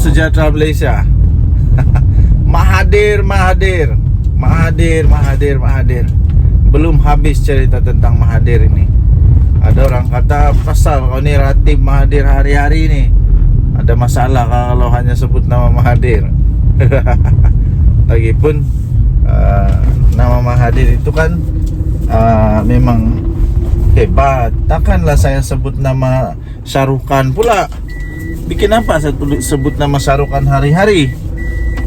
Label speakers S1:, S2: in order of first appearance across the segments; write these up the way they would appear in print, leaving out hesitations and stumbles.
S1: sejahtera Malaysia. Mahathir. Belum habis cerita tentang Mahathir ini. Ada orang kata, pasal kau ni Ratib Mahathir hari-hari ni, ada masalah kalau hanya sebut nama Mahathir. Lagipun nama Mahathir itu kan memang hebat. Takkanlah saya sebut nama Syahrukh pula. Bikin apa saya sebut nama Syahrukh hari-hari?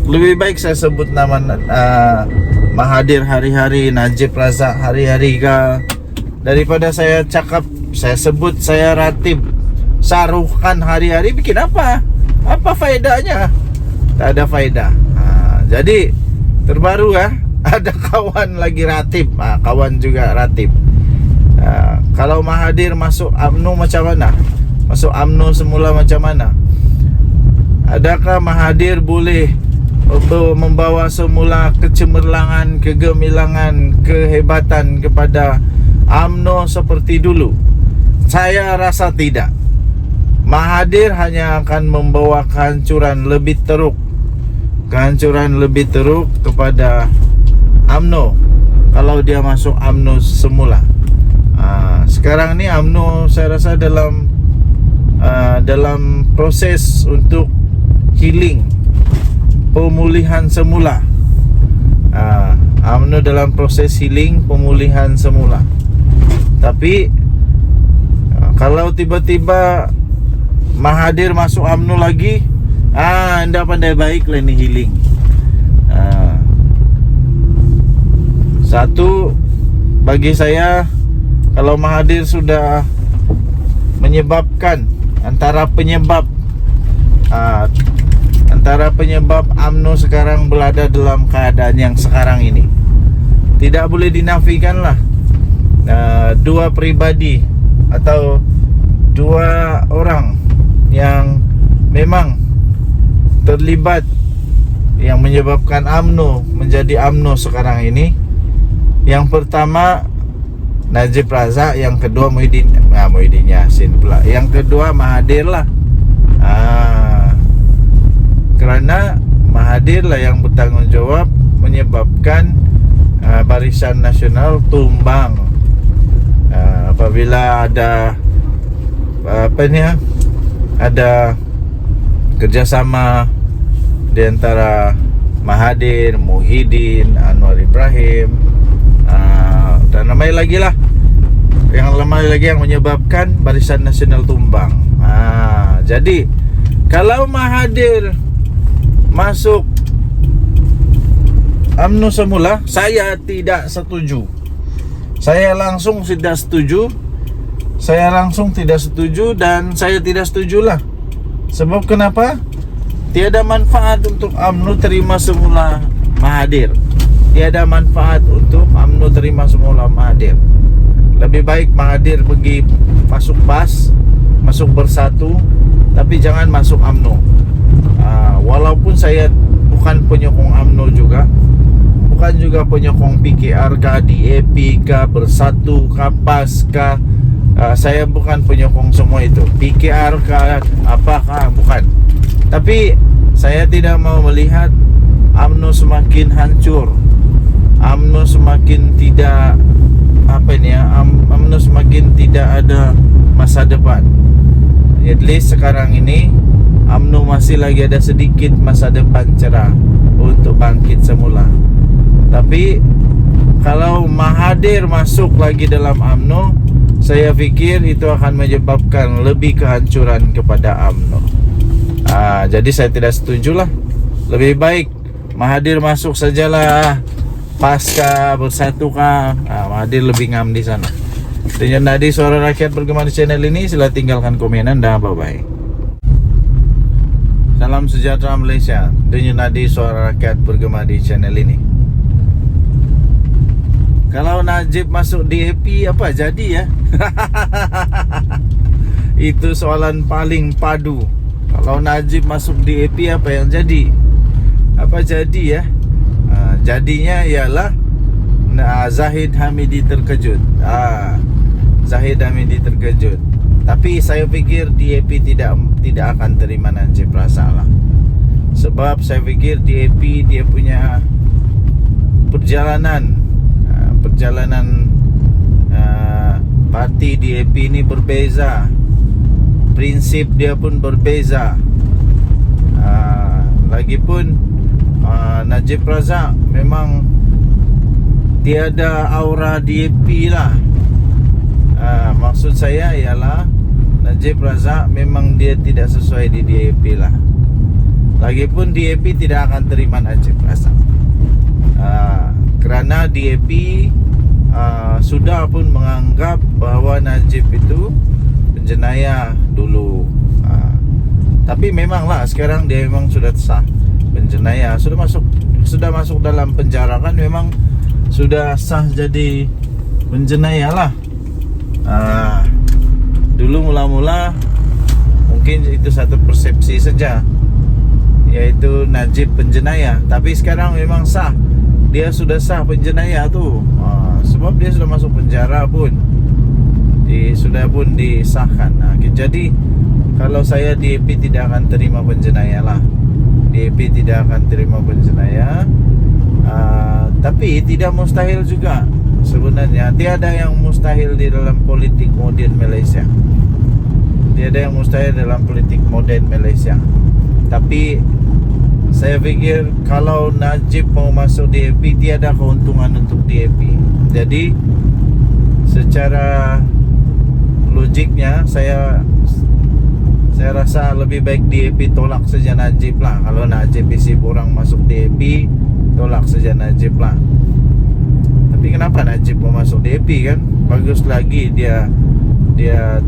S1: Lebih baik saya sebut nama Mahathir hari-hari, Najib Razak hari-hari kah, daripada saya sebut saya Ratib Syahrukh hari-hari. Bikin apa? Apa faedahnya? Tak ada faedah. Jadi terbaru ada kawan lagi Ratib, kawan juga Ratib. Kalau Mahathir masuk UMNO macam mana? Masuk UMNO semula macam mana? Adakah Mahathir boleh membawa semula kecemerlangan, kegemilangan, kehebatan kepada UMNO seperti dulu? Saya rasa tidak. Mahathir hanya akan membawa kehancuran lebih teruk kepada UMNO kalau dia masuk UMNO semula. Sekarang ni UMNO saya rasa dalam proses untuk healing, pemulihan semula. UMNO dalam proses healing, pemulihan semula. Tapi kalau tiba-tiba Mahathir masuk UMNO lagi, anda pandai baik lah ini healing. Satu, bagi saya, kalau Mahathir sudah menyebabkan antara penyebab UMNO sekarang berada dalam keadaan yang sekarang ini, tidak boleh dinafikan lah. Dua pribadi atau dua orang yang memang terlibat yang menyebabkan UMNO menjadi UMNO sekarang ini. Yang pertama Najib Razak, yang kedua Muhyiddin Yassin pula. Yang kedua Mahathir lah. Kerana Mahathir lah yang bertanggungjawab menyebabkan Barisan Nasional tumbang. Apabila ada ada kerjasama di antara Mahathir, Muhyiddin, Anwar Ibrahim, dan ramai lagi lah. Yang ramai lagi yang menyebabkan Barisan Nasional tumbang. Jadi kalau Mahathir masuk UMNO semula, saya tidak setuju. Saya langsung tidak setuju dan saya tidak setujulah. Sebab kenapa? Tiada manfaat untuk UMNO terima semula Mahathir. Tiada manfaat untuk UMNO terima semula Mahathir. Lebih baik Mahathir pergi masuk PAS, masuk Bersatu, tapi jangan masuk UMNO. Walaupun saya bukan penyokong UMNO juga, bukan juga penyokong PKR kah, DAP kah, Bersatu kah, PAS kah, saya bukan penyokong semua itu. PKR kah, apakah, bukan. Tapi saya tidak mau melihat UMNO semakin hancur, UMNO semakin tidak UMNO semakin tidak ada masa depan. At least sekarang ini UMNO masih lagi ada sedikit masa depan cerah untuk bangkit semula. Tapi kalau Mahathir masuk lagi dalam UMNO, saya fikir itu akan menyebabkan lebih kehancuran kepada UMNO. Jadi saya tidak setuju lah. Lebih baik Mahathir masuk sajalah, pasca Bersatu kah, Mahathir lebih ngam di sana. Denyut nadi suara rakyat bergema di channel ini, sila tinggalkan komenan dan bye-bye. Salam sejahtera Malaysia. Denyut nadi suara rakyat bergema di channel ini. Kalau Najib masuk DAP, apa jadi ya? Itu soalan paling padu. Kalau Najib masuk DAP, apa yang jadi? Apa jadi ya? Jadinya ialah Zahid Hamidi terkejut. Zahid Hamidi terkejut. Tapi saya fikir DAP tidak akan terima Najib Razak lah. Sebab saya fikir DAP dia punya perjalanan parti DAP ini berbeza, prinsip dia pun berbeza. Lagipun Najib Razak memang tiada aura DAP lah. Maksud saya ialah Najib Razak memang dia tidak sesuai di DAP lah. Lagipun DAP tidak akan terima Najib Razak, kerana DAP sudah pun menganggap bahawa Najib itu penjenayah dulu. Tapi memanglah sekarang dia memang sudah sah penjenayah, sudah masuk dalam penjara kan, memang sudah sah jadi penjenayah lah. Dulu mula-mula mungkin itu satu persepsi saja, yaitu Najib penjenayah. Tapi sekarang memang sah, dia sudah sah penjenayah tu. Sebab dia sudah masuk penjara pun, sudah pun disahkan. Jadi kalau saya, DAP tidak akan terima penjenayah lah. DAP tidak akan terima penjenayah. Tapi tidak mustahil juga sebenarnya. Tiada yang mustahil di dalam politik moden Malaysia. Tiada yang mustahil dalam politik moden Malaysia. Tapi saya fikir kalau Najib mau masuk DAP, tiada keuntungan untuk DAP. Jadi secara logiknya saya rasa lebih baik DAP tolak saja Najib lah. Kalau Najib isi orang masuk DAP, tolak saja Najib lah. Tapi kenapa Najib mau masuk DAP kan? Bagus lagi dia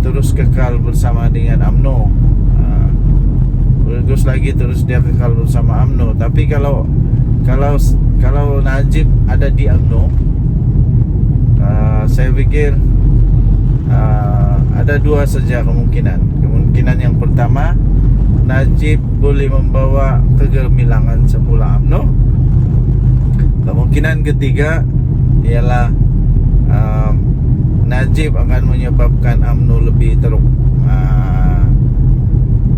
S1: terus kekal bersama dengan UMNO. Bagus lagi terus dia kekal bersama UMNO. Tapi kalau Najib ada di UMNO, saya fikir ada dua saja kemungkinan. Kemungkinan yang pertama, Najib boleh membawa kegemilangan semula UMNO. Kemungkinan ketiga ialah Najib akan menyebabkan UMNO lebih teruk.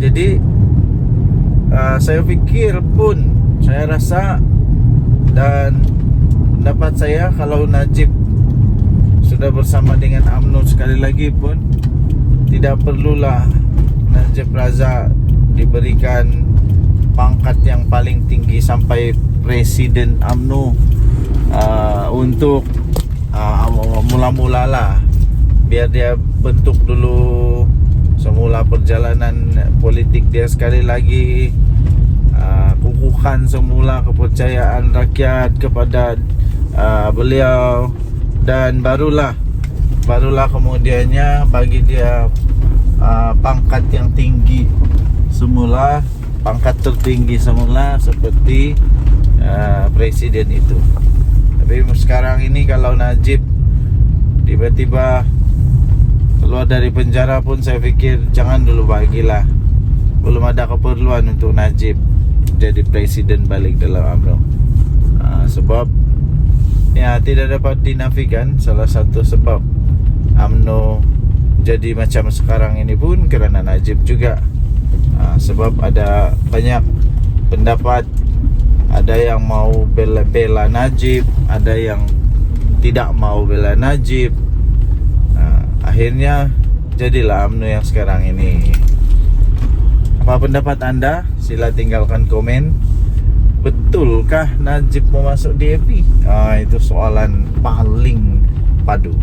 S1: Jadi saya fikir pun, saya rasa dan pendapat saya, kalau Najib sudah bersama dengan UMNO sekali lagi pun, tidak perlulah Najib Razak diberikan pangkat yang paling tinggi sampai Presiden UMNO. Untuk mula-mula lah, biar dia bentuk dulu semula perjalanan politik dia sekali lagi, kukuhkan semula kepercayaan rakyat kepada beliau, dan barulah kemudiannya bagi dia pangkat yang tinggi semula, pangkat tertinggi semula seperti presiden itu. Tapi sekarang ini kalau Najib tiba-tiba keluar dari penjara pun, saya fikir jangan dulu bagilah. Belum ada keperluan untuk Najib jadi presiden balik dalam UMNO. Sebab ya tidak dapat dinafikan, salah satu sebab UMNO jadi macam sekarang ini pun kerana Najib juga. Sebab ada banyak pendapat, ada yang mau bela Najib, ada yang tidak mau bela Najib. Akhirnya jadilah UMNO yang sekarang ini. Apa pendapat anda? Sila tinggalkan komen. Betulkah Najib mau masuk DAP? Itu soalan paling padu.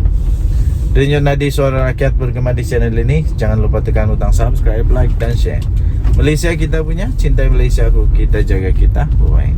S1: Denyut nadi suara rakyat bergema di channel ini. Jangan lupa tekan butang subscribe, like dan share. Malaysia kita punya, cintai Malaysia aku, kita jaga kita. Bye.